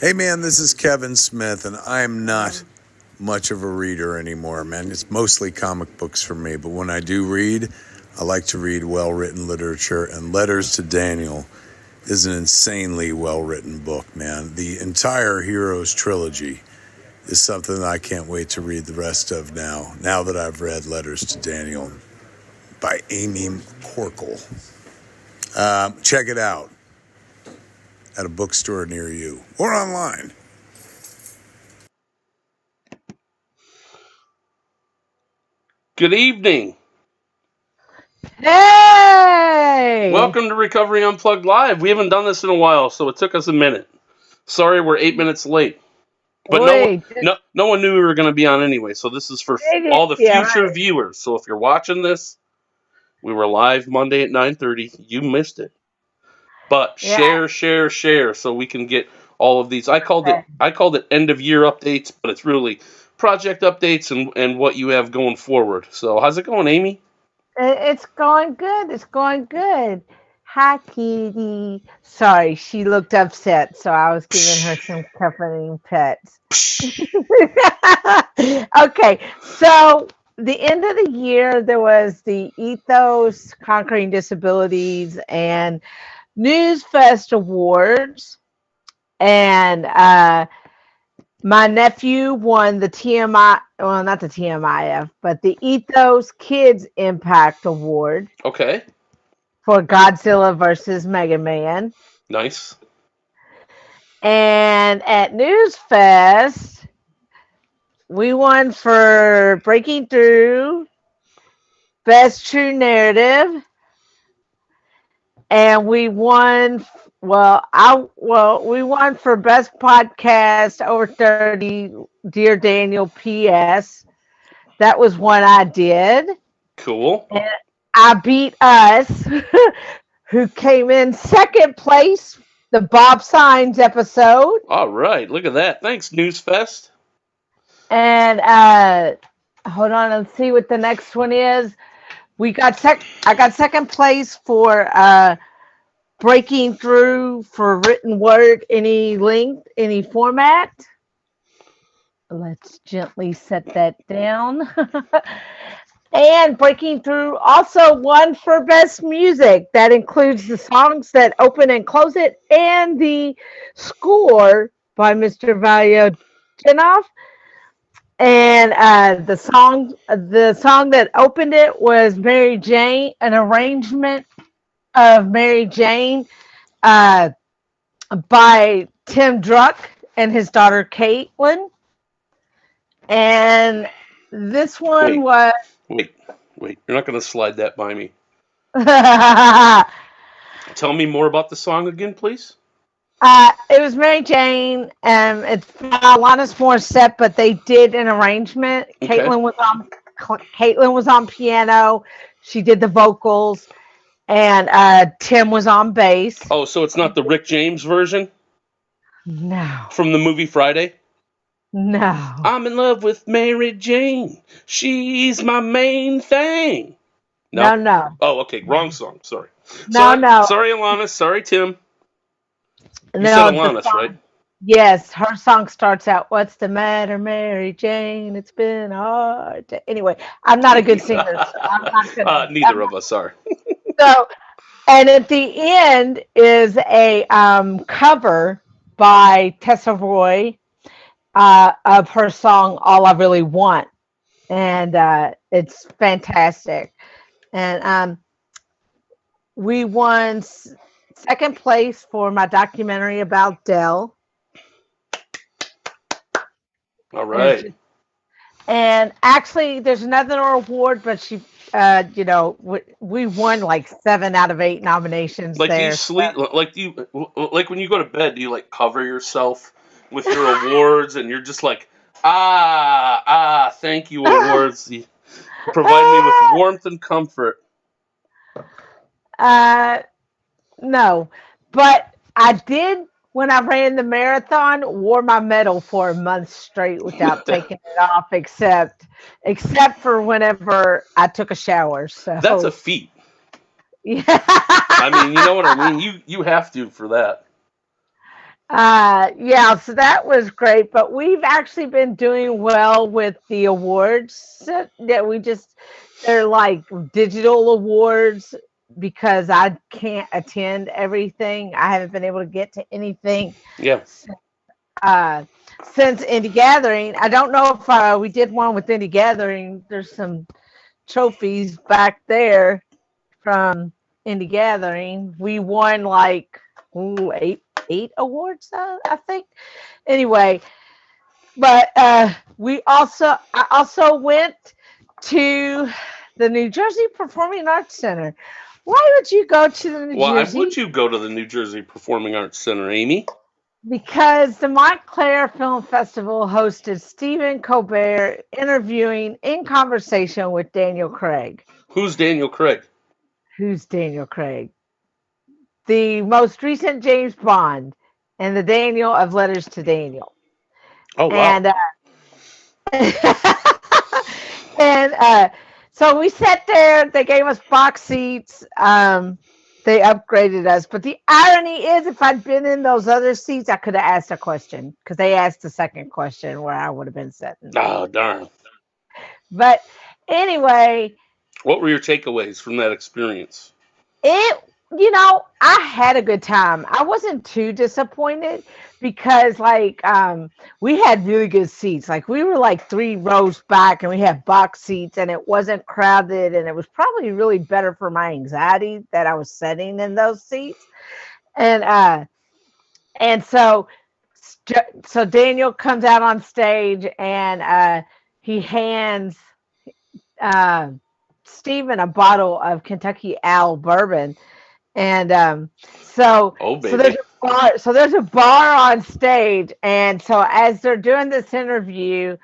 Hey man, this is Kevin Smith, and I'm not much of a reader anymore, man. It's mostly comic books for me, but when I do read, I like to read well-written literature, and Letters to Daniel is an insanely well-written book, man. The entire Heroes trilogy is something that I can't wait to read the rest of now that I've read Letters to Daniel by Amy Corkle. Check it out at a bookstore near you or online. Good evening. Hey! Welcome to Recovery Unplugged Live. We haven't done this in a while, so it took us a minute. Sorry, we're 8 minutes late. But no one knew we were going to be on anyway, so this is for all the future viewers. So if you're watching this, we were live Monday at 9:30. You missed it. But share, so we can get all of these. I called it end of year updates, but it's really project updates and what you have going forward. So how's it going, Amy? It's going good. It's going good. Hi, kitty. Sorry, she looked upset, so I was giving her some comforting pets. Okay, so the end of the year, there was the Ethos Conquering Disabilities and News Fest Awards, and my nephew won the TMI, well, not the TMIF, but the Ethos Kids Impact Award. Okay. For Godzilla versus Mega Man. Nice. And at News Fest, we won for Breaking Through, Best True Narrative, and we won. We won for Best Podcast Over 30, Dear Daniel PS. That was one I did. Cool. And I beat us, who came in second place, the Bob Signs episode. All right, look at that. Thanks, Newsfest. And hold on, let's see what the next one is. I got second place for Breaking Through for written word, any length, any format. Let's gently set that down. And Breaking Through also won for Best Music. That includes the songs that open and close it and the score by Mr. Valyutinov. And the song that opened it was Mary Jane, an arrangement of Mary Jane by Tim Druck and his daughter Caitlin. And this one was... Wait. You're not going to slide that by me. Tell me more about the song again, please. It was Mary Jane, and it's Alanis Morissette, but they did an arrangement. Okay. Caitlin was on piano. She did the vocals, and Tim was on bass. Oh, so it's not the Rick James version? No. From the movie Friday? No. I'm in love with Mary Jane. She's my main thing. No. Oh, okay. Wrong song. Sorry. No. Sorry, Alanis. Sorry, Tim. You said Alanis, right? Yes. Her song starts out, "What's the matter, Mary Jane? It's been hard." Anyway, I'm not a good singer. So I'm not gonna, neither of us are. So, and at the end is a cover by Tessa Roy. Of her song "All I Really Want," and it's fantastic. And we won second place for my documentary about Dell. All right. And actually, there's another award, but she, we won like 7 out of 8 nominations. Like, there. Do you sleep? Like when you go to bed, do you like cover yourself with your awards, and you're just like, thank you, awards. You provide me with warmth and comfort. No, but I did, when I ran the marathon, wore my medal for a month straight without taking it off, except for whenever I took a shower. So that's a feat. Yeah. I mean, you know what I mean? You have to for that. Yeah, so that was great, but we've actually been doing well with the awards that they're like digital awards because I can't attend everything. I haven't been able to get to anything Yeah. uh, since Indie Gathering. I don't know if we did one with Indie Gathering. There's some trophies back there from Indie Gathering. We won like eight awards, I think. Anyway, but I also went to the New Jersey Performing Arts Center. Why would you go to the New Why would Jersey? you go to the New Jersey Performing Arts Center, Amy? Because the Montclair Film Festival hosted Stephen Colbert interviewing in conversation with Daniel Craig. Who's Daniel Craig? Who's Daniel Craig? The most recent James Bond and the Daniel of Letters to Daniel. Oh, wow. And and so we sat there. They gave us box seats. They upgraded us. But the irony is, if I'd been in those other seats, I could have asked a question because they asked the second question where I would have been sitting. Oh, darn. But anyway, what were your takeaways from that experience? I had a good time. I wasn't too disappointed because we had really good seats. Like we were like 3 rows back and we had box seats and it wasn't crowded and it was probably really better for my anxiety that I was sitting in those seats. And so Daniel comes out on stage and he hands Stephen a bottle of Kentucky Owl bourbon. And so there's a bar on stage, and so as they're doing this interview,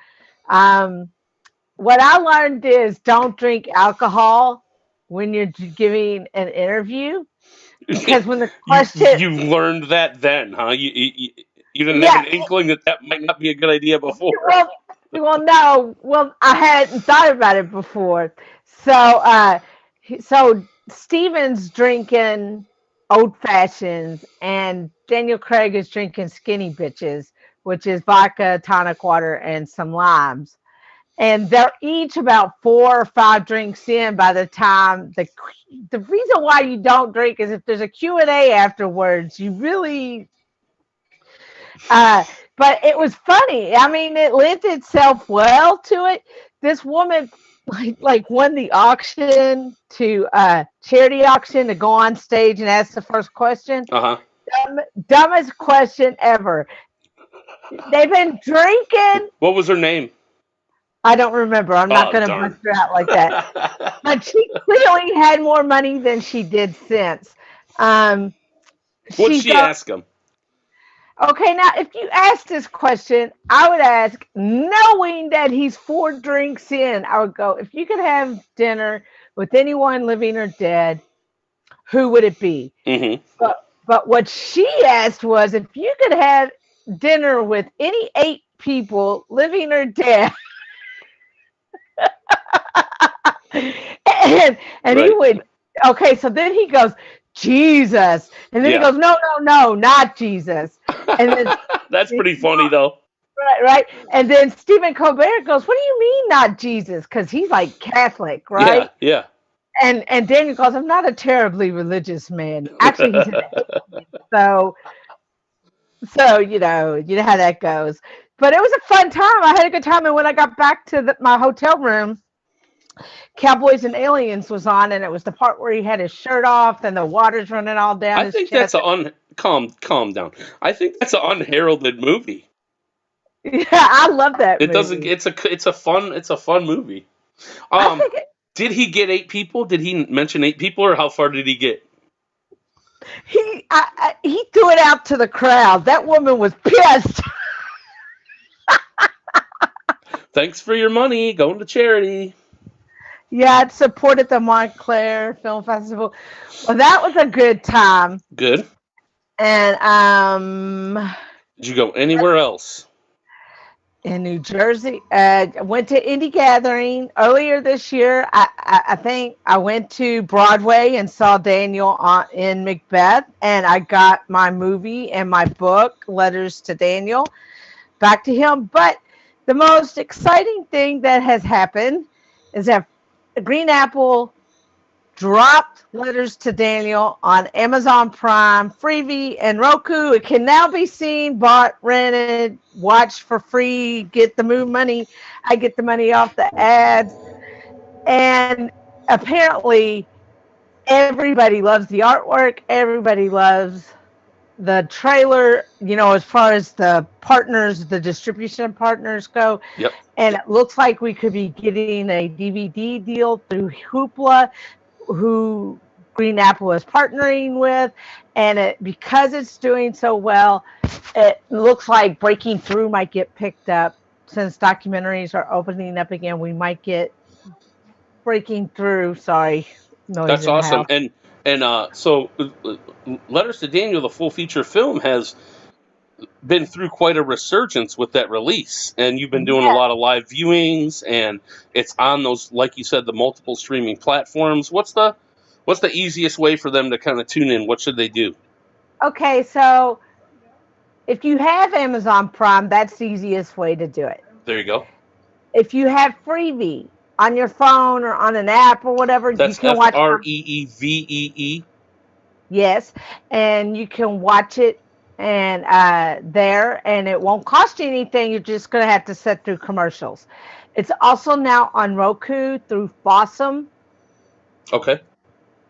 what I learned is don't drink alcohol when you're giving an interview because when the question you learned that then, huh? You didn't have an inkling that might not be a good idea before. No, I hadn't thought about it before. So Steven's drinking old fashions and Daniel Craig is drinking skinny bitches, which is vodka, tonic water, and some limes. And they're each about 4 or 5 drinks in by the time the reason why you don't drink is if there's a Q&A afterwards, you really but it was funny. I mean, it lent itself well to it. This woman like won the auction to charity auction to go on stage and ask the first question. Dumbest question ever. They've been drinking. What was her name? I don't remember. I'm not going to bust her out like that. But she clearly had more money than she did since. What'd she ask him? Okay, now if you ask this question, I would ask, knowing that he's 4 drinks in, I would go, if you could have dinner with anyone living or dead, who would it be? Mm-hmm. But what she asked was, if you could have dinner with any 8 people, living or dead, and right. He would, okay, so then he goes, Jesus. And then he goes, no, not Jesus. And then that's pretty funny, though. Right. And then Stephen Colbert goes, what do you mean not Jesus? Because he's like Catholic, right? Yeah. And Daniel goes, I'm not a terribly religious man. Actually, he's an atheist. So you know how that goes. But it was a fun time. I had a good time. And when I got back to my hotel room, Cowboys and Aliens was on, and it was the part where he had his shirt off and the water's running all down his chest. That's calm down. I think that's an unheralded movie. Yeah, I love that movie. It's a fun movie. Did he get 8 people? Did he mention 8 people, or how far did he get? He threw it out to the crowd. That woman was pissed. Thanks for your money. Going to charity. Yeah, it supported the Montclair Film Festival. Well, that was a good time. Good. And did you go anywhere else? in New Jersey. I went to Indie Gathering earlier this year. I think I went to Broadway and saw Daniel in Macbeth, and I got my movie and my book, Letters to Daniel, back to him. But the most exciting thing that has happened is that Green Apple dropped Letters to Daniel on Amazon Prime, Freevee, and Roku. It can now be seen, bought, rented, watched for free, get the money. I get the money off the ads. And apparently, everybody loves the artwork. Everybody loves the trailer, as far as the partners, the distribution partners go. Yep. And it looks like we could be getting a DVD deal through Hoopla, who Green Apple is partnering with, and because it's doing so well, it looks like Breaking Through might get picked up. Since documentaries are opening up again, we might get Breaking Through. Sorry, noise That's in the awesome. house. So Letters to Daniel, the full feature film, has been through quite a resurgence with that release, and you've been doing a lot of live viewings, and it's on those, like you said, the multiple streaming platforms. What's the easiest way for them to kind of tune in? What should they do? Okay, so if you have Amazon Prime, that's the easiest way to do it. There you go. If you have Freevee on your phone or on an app or whatever, that's you can watch FREEVEE. Yes, and you can watch it and there, and it won't cost you anything. You're just going to have to sit through commercials. It's also now on Roku through Fossum. Okay.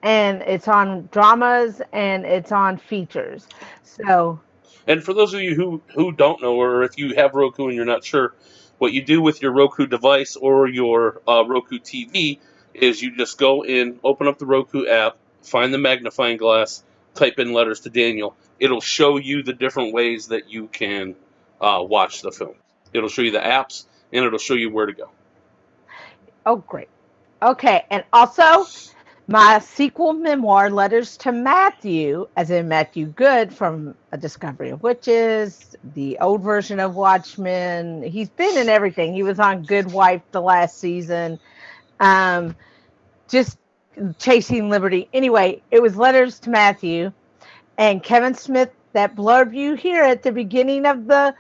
And it's on dramas and it's on features. So. And for those of you who don't know, or if you have Roku and you're not sure, what you do with your Roku device or your Roku TV is you just go in, open up the Roku app, find the magnifying glass, type in Letters to Daniel. It'll show you the different ways that you can watch the film. It'll show you the apps, and it'll show you where to go. Oh, great. Okay, and also my sequel memoir, Letters to Matthew, as in Matthew Good from A Discovery of Witches, the old version of Watchmen. He's been in everything. He was on Good Wife the last season. Just Chasing Liberty. Anyway, it was Letters to Matthew, and Kevin Smith. That blurb you hear at the beginning of the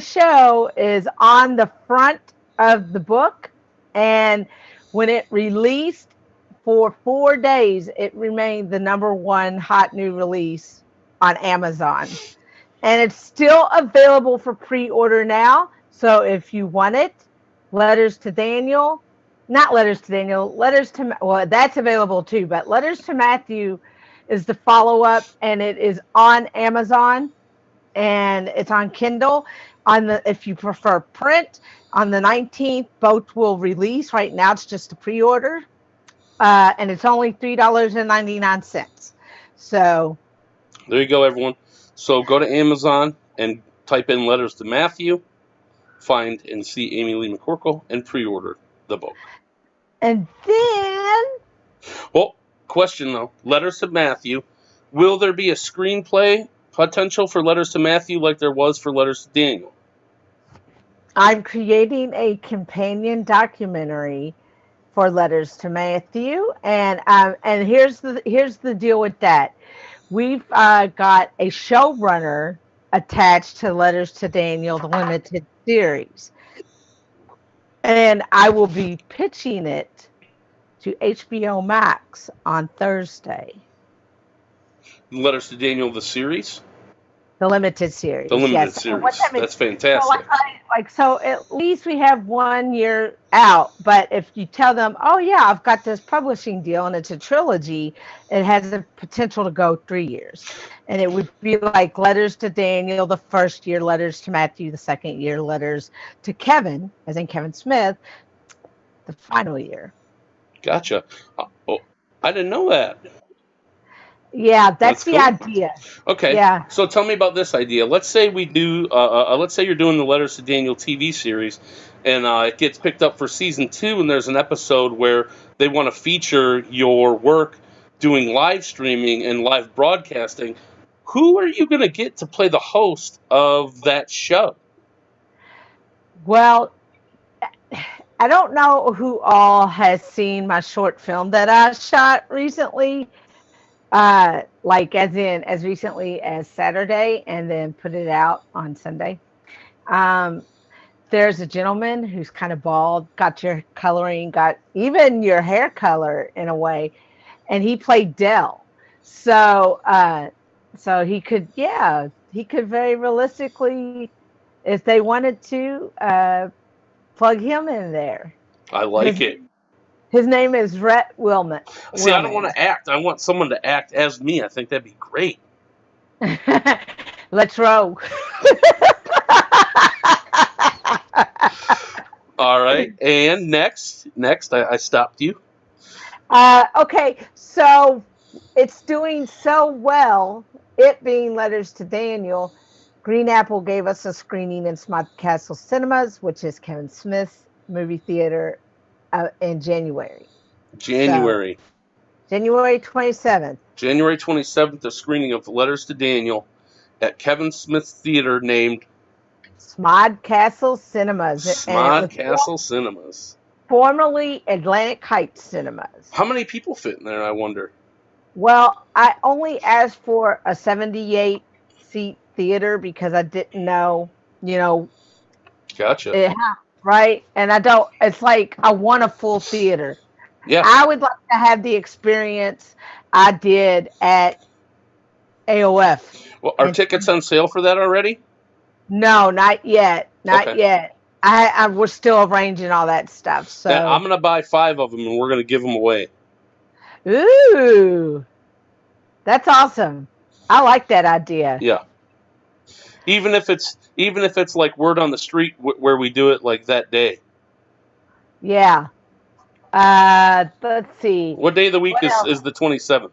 show is on the front of the book, and when it released for 4 days, it remained the #1 hot new release on Amazon, and it's still available for pre-order now. So if you want it, Letters to Daniel. Not Letters to Daniel, that's available too, but Letters to Matthew is the follow-up, and it is on Amazon, and it's on Kindle. If you prefer print, on the 19th, both will release. Right now, it's just a pre-order, and it's only $3.99. So there you go, everyone. So go to Amazon and type in Letters to Matthew, find and see Amy Lee McCorkle, and pre-order the book. And then, well, question though, Letters to Matthew, will there be a screenplay potential for Letters to Matthew like there was for Letters to Daniel? I'm creating a companion documentary for Letters to Matthew, and here's the deal with that. We've got a showrunner attached to Letters to Daniel, the limited series, and I will be pitching it to HBO Max on Thursday. Letters to Daniel, the series? The limited series. The limited series. That's fantastic. So at least we have 1 year out. But if you tell them, oh, yeah, I've got this publishing deal and it's a trilogy, it has the potential to go 3 years. And it would be like Letters to Daniel the first year, Letters to Matthew the second year, Letters to Kevin, as in Kevin Smith, the final year. Gotcha. Oh, I didn't know that. Yeah, that's the cool idea. Okay. Yeah. So tell me about this idea. Let's say we do. Let's say you're doing the Letters to Daniel TV series, and it gets picked up for season 2, and there's an episode where they want to feature your work doing live streaming and live broadcasting. Who are you going to get to play the host of that show? Well, I don't know who all has seen my short film that I shot recently. Like as recently as Saturday, and then put it out on Sunday. Um, there's a gentleman who's kind of bald, got your coloring, got even your hair color in a way, and he played Dell. So, so he could very realistically, if they wanted to, plug him in there. I His like it. his name is Rhett See, I don't want Willman. to act. I want someone to act as me. I think that'd be great. Let's roll. All right. And next, I stopped you. Okay, so it's doing so well. It being Letters to Daniel, Green Apple gave us a screening in Smart Castle Cinemas, which is Kevin Smith's movie theater, in January. So January. January 27th. January 27th, a screening of Letters to Daniel at Kevin Smith's theater named Smod Castle Cinemas, and it Smod was Castle Cinemas. formerly Atlantic Heights Cinemas. How many people fit in there, I wonder? Well, I only asked for a 78 seat theater because I didn't know, you know, Gotcha. it, right? And I don't, it's like I want a full theater. Yeah. I would like to have the experience I did at AOF. Well, are tickets on sale for that already? No, not yet. Not Okay. yet. We're still arranging all that stuff. So I'm going to buy 5 of them and we're going to give them away. Ooh, that's awesome. I like that idea. Yeah. Even if it's like word on the street where we do it like that day. Yeah. Let's see. What day of the week is the 27th?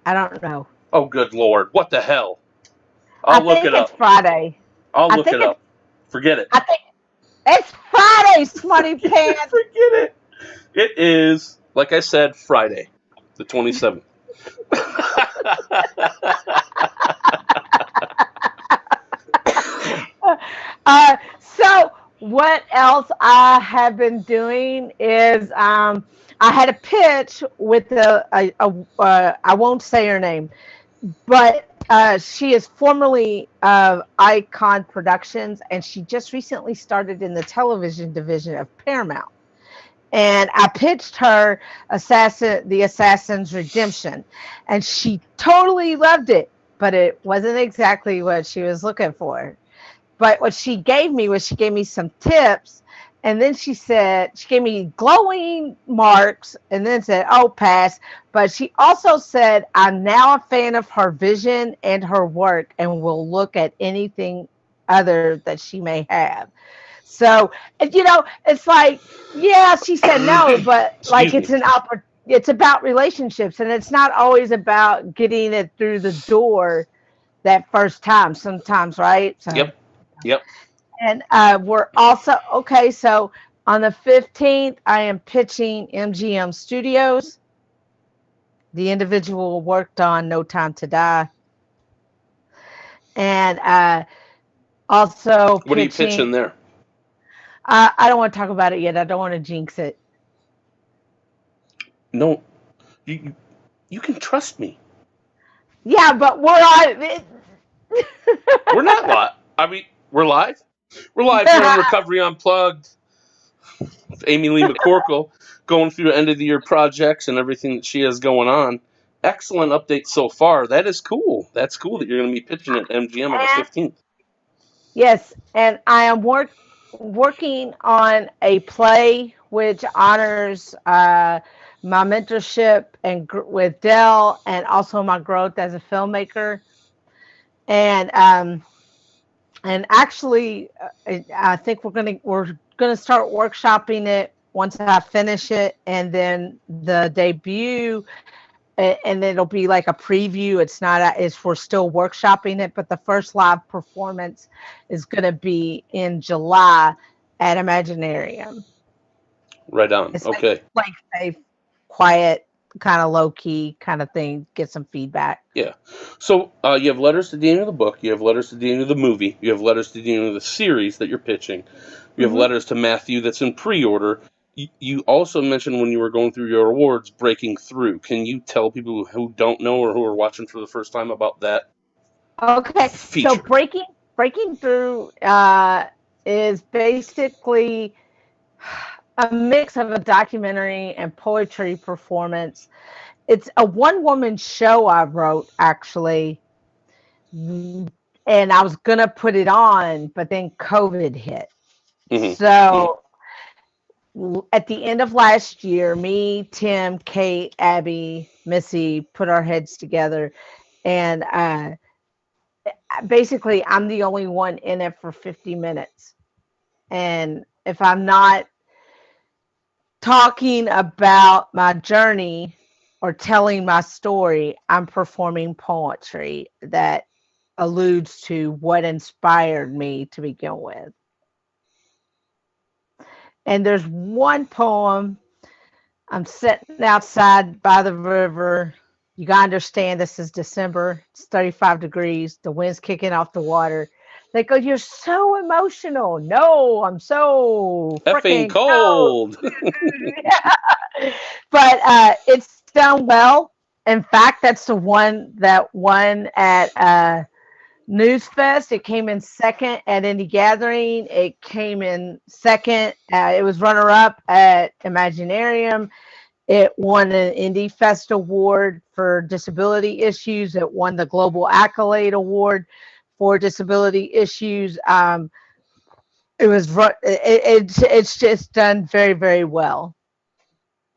I don't know. Oh, good Lord. What the hell? I'll look it up. It's Friday. I'll look it up. Forget it. I think it's Friday, Smarty Pants. Forget it. It is, like I said, Friday, the 27th. So what else I have been doing is I had a pitch with I won't say her name, but she is formerly of Icon Productions, and she just recently started in the television division of Paramount. And I pitched her The Assassin's Redemption, and she totally loved it, but it wasn't exactly what she was looking for. But what she gave me was she gave me some tips, and then she gave me glowing marks, and then said, "Oh, pass." But she also said, "I'm now a fan of her vision and her work, and will look at anything other that she may have." So, it's like, yeah, she said no, but like it's about relationships, and it's not always about getting it through the door that first time. Sometimes, right? So, Yep. And we're also okay. So on the 15th, I am pitching MGM Studios. The individual worked on No Time to Die, and also what are you pitching there? I don't want to talk about it yet. I don't want to jinx it. No, you can trust me. Yeah, but we're on. We're not live. I mean, we're live. We're live here on Recovery Unplugged. Amy Lee McCorkle going through end of the year projects and everything that she has going on. Excellent update so far. That is cool. That's cool that you're going to be pitching at MGM on the 15th. Yes, and I am working on a play which honors my mentorship and with Dell, and also my growth as a filmmaker. And actually, I think we're gonna start workshopping it once I finish it, and then the debut, and it'll be like a preview. We're still workshopping it, but the first live performance is gonna be in July at Imaginarium. Right on. It's okay. Like safe, quiet kind of low key kind of thing, get some feedback. Yeah. So you have letters to the end of the book. You have letters to the end of the movie. You have letters to the end of the series that you're pitching. You have Mm-hmm. letters to Matthew that's in pre-order. You also mentioned when you were going through your awards, breaking through. Can you tell people who don't know or who are watching for the first time about that Okay, so feature? breaking through is basically a mix of a documentary and poetry performance. It's a one woman show I wrote actually, and I was gonna put it on, but then COVID hit. Mm-hmm. So at the end of last year, me, Tim, Kate, Abby, Missy put our heads together, and basically I'm the only one in it for 50 minutes. And if I'm not talking about my journey or telling my story, I'm performing poetry that alludes to what inspired me to begin with. And there's one poem. I'm sitting outside by the river. You gotta understand this is December. It's 35 degrees. The wind's kicking off the water. They go, "You're so emotional." No, I'm so Effing freaking cold. cold. But it's done well. In fact, that's the one that won at News Fest. It came in second at Indie Gathering. It came in second. It was runner up at Imaginarium. It won an Indie Fest award for disability issues. It won the Global Accolade Award for disability issues. It's just done very, very well.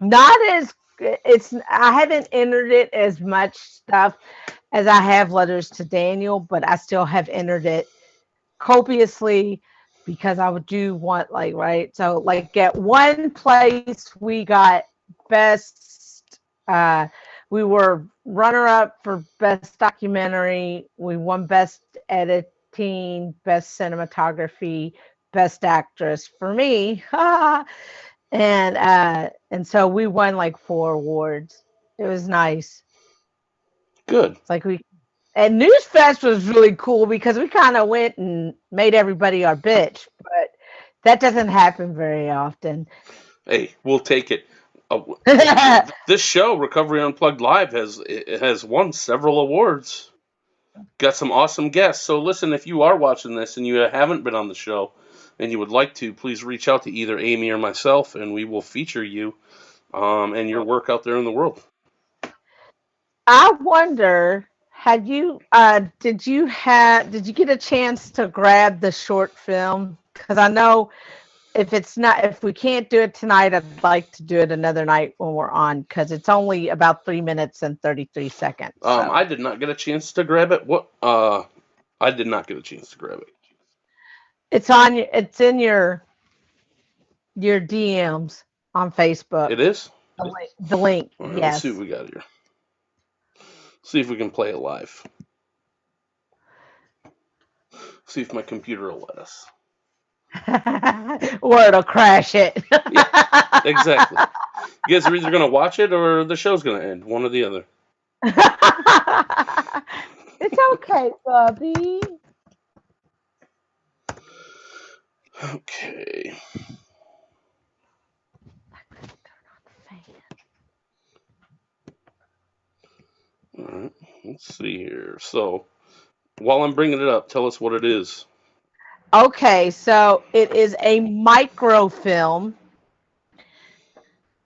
Not as it's I haven't entered it as much stuff as I have letters to Daniel, but I still have entered it copiously because I would do want like right. So like at one place we got best we were runner up for best documentary. We won best editing, best cinematography, best actress for me. And so we won like 4 awards. It was nice. Good. It's like we and Newsfest was really cool because we kind of went and made everybody our bitch, but that doesn't happen very often. Hey, we'll take it. This show, Recovery Unplugged Live, has won several awards. Got some awesome guests. So listen, if you are watching this and you haven't been on the show and you would like to, please reach out to either Amy or myself, and we will feature you and your work out there in the world. I wonder, did you get a chance to grab the short film? Because I know if we can't do it tonight, I'd like to do it another night when we're on because it's only about 3 minutes and 33 seconds. So. I did not get a chance to grab it. I did not get a chance to grab it. It's in your DMs on Facebook. It is? The link. All right, Yes. Let's see what we got here. See if we can play it live. See if my computer will let us. Or it'll crash it. Yeah, exactly. You guys are either going to watch it or the show's going to end. One or the other. It's okay, Bubby. Okay. All right. Let's see here. So, while I'm bringing it up, tell us what it is. Okay, so it is a microfilm.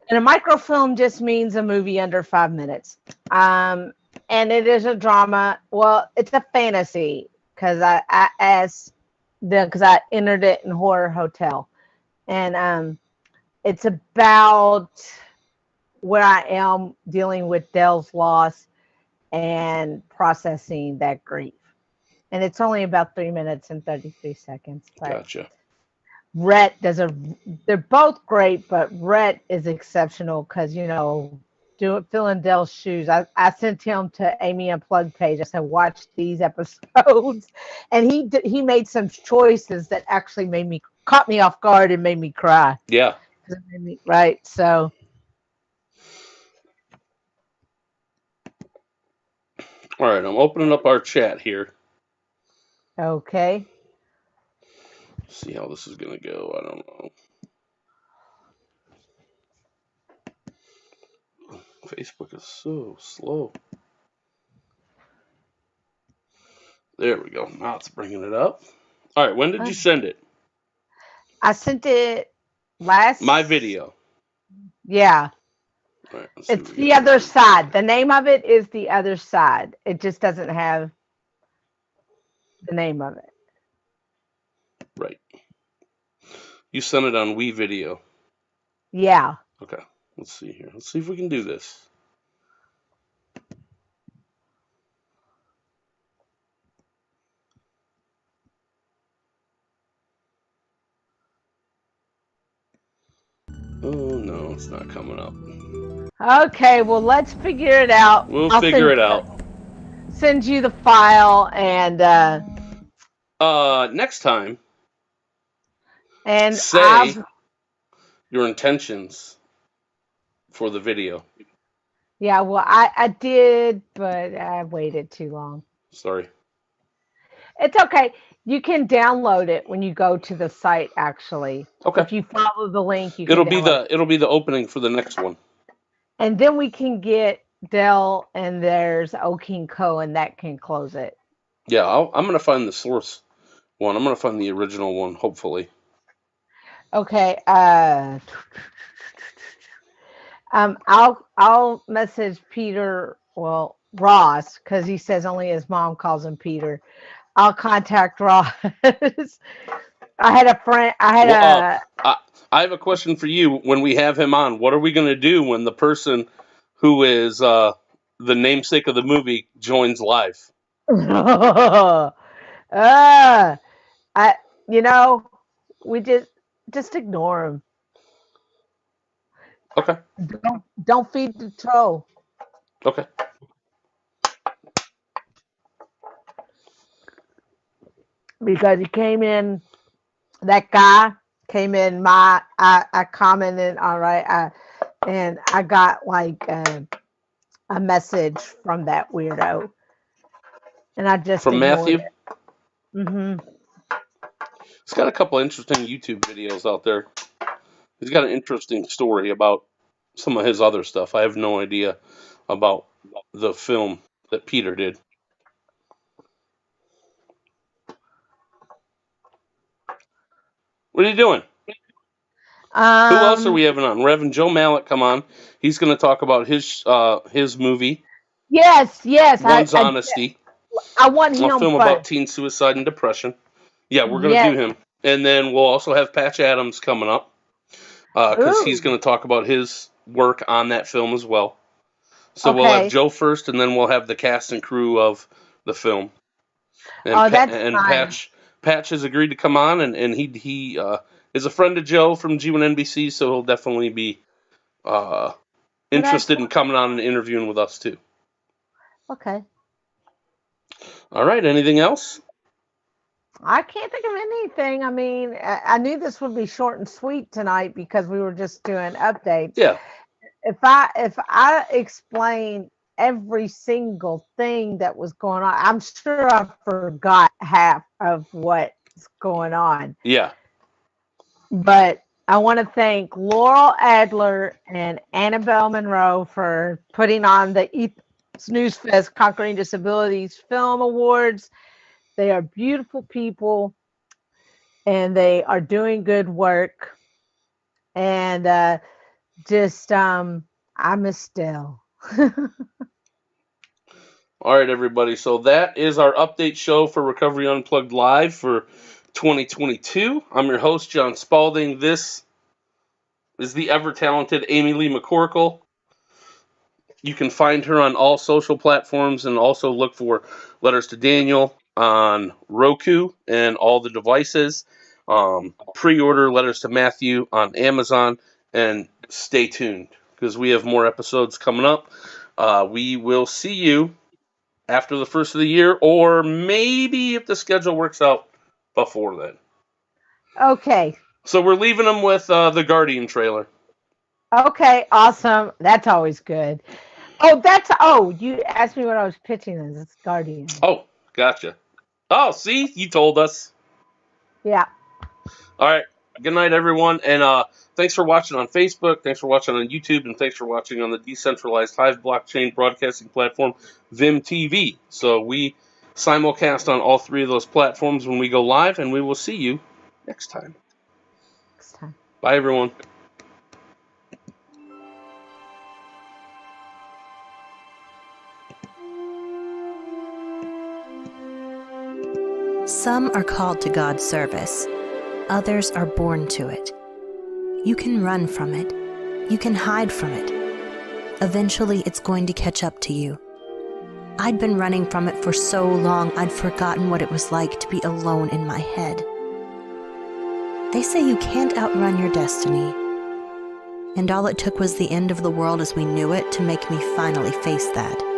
And a microfilm just means a movie under 5 minutes. And it is a drama. Well, it's a fantasy because I entered it in Horror Hotel, and it's about where I am dealing with Dell's loss and processing that grief. And it's only about 3 minutes and 33 seconds. But Gotcha. Rhett they're both great, but Rhett is exceptional because, filling Dell's shoes. I sent him to Amy Unplugged page. I said, watch these episodes. And he made some choices that actually caught me off guard and made me cry. Yeah. Right. So. All right, I'm opening up our chat here. Okay. See how this is going to go. I don't know. Facebook is so slow. There we go. Now it's bringing it up. All right, when did you send it? I sent it last. My video. Yeah. Right, it's the other side. The name of it is The Other Side. It just doesn't have the name of it. Right. You sent it on WeVideo. Yeah. Okay. Let's see here. Let's see if we can do this. Oh, no, it's not coming up. Okay, well, let's figure it out. We'll figure it out. Send you the file and next time, and say your intentions for the video. Yeah, well, I did, but I waited too long. Sorry. It's okay. You can download it when you go to the site. Actually, okay. If you follow the link, it'll be the opening for the next one. And then we can get Dell, and there's Oking Co, and that can close it. Yeah, I'm gonna find the source one. I'm gonna find the original one, hopefully. Okay. I'll message Peter. Well, Ross, because he says only his mom calls him Peter. I'll contact Ross. I had a friend. I have a question for you. When we have him on, what are we going to do when the person who is the namesake of the movie joins live? We just ignore him. Okay. Don't feed the troll. Okay. Because he came in, that guy came in I commented, all right, and I got like a message from that weirdo, and I just from Matthew. Mm-hmm. He's got a couple interesting YouTube videos out there. He's got an interesting story about some of his other stuff. I have no idea about the film that Peter did. What are you doing? Who else are we having on? We're having Joe Mallett come on. He's going to talk about his movie. Yes. One's Honesty. I want him. A film about teen suicide and depression. Yeah, we're going to do him. And then we'll also have Patch Adams coming up because he's going to talk about his work on that film as well. So we'll have Joe first, and then we'll have the cast and crew of the film. And Patch has agreed to come on, and he is a friend of Joe from G1NBC, so he'll definitely be interested in coming on and interviewing with us too. Okay. All right. Anything else? I can't think of anything. I mean, I knew this would be short and sweet tonight because we were just doing updates. Yeah. If I explain every single thing that was going on, I'm sure I forgot half of what's going on. Yeah. But I want to thank Laurel Adler and Annabelle Monroe for putting on the Snooze Fest Conquering Disabilities Film Awards. They are beautiful people, and they are doing good work. And I miss Dell. All right, everybody. So that is our update show for Recovery Unplugged Live for 2022. I'm your host, John Spalding. This is the ever-talented Amy Lee McCorkle. You can find her on all social platforms, and also look for Letters to Daniel on Roku and all the devices. Pre-order Letters to Matthew on Amazon, and stay tuned because we have more episodes coming up. We will see you after the first of the year, or maybe if the schedule works out before then. Okay. So we're leaving them with the Guardian trailer. Okay, awesome. That's always good. You asked me what I was pitching as. It's Guardian. Oh, gotcha. Oh, see, you told us. Yeah. All right. Good night, everyone, and thanks for watching on Facebook. Thanks for watching on YouTube, and thanks for watching on the decentralized Hive blockchain broadcasting platform, Vim TV. So we simulcast on all three of those platforms when we go live, and we will see you next time. Bye, everyone. Some are called to God's service. Others are born to it. You can run from it. You can hide from it. Eventually, it's going to catch up to you. I'd been running from it for so long, I'd forgotten what it was like to be alone in my head. They say you can't outrun your destiny. And all it took was the end of the world as we knew it to make me finally face that.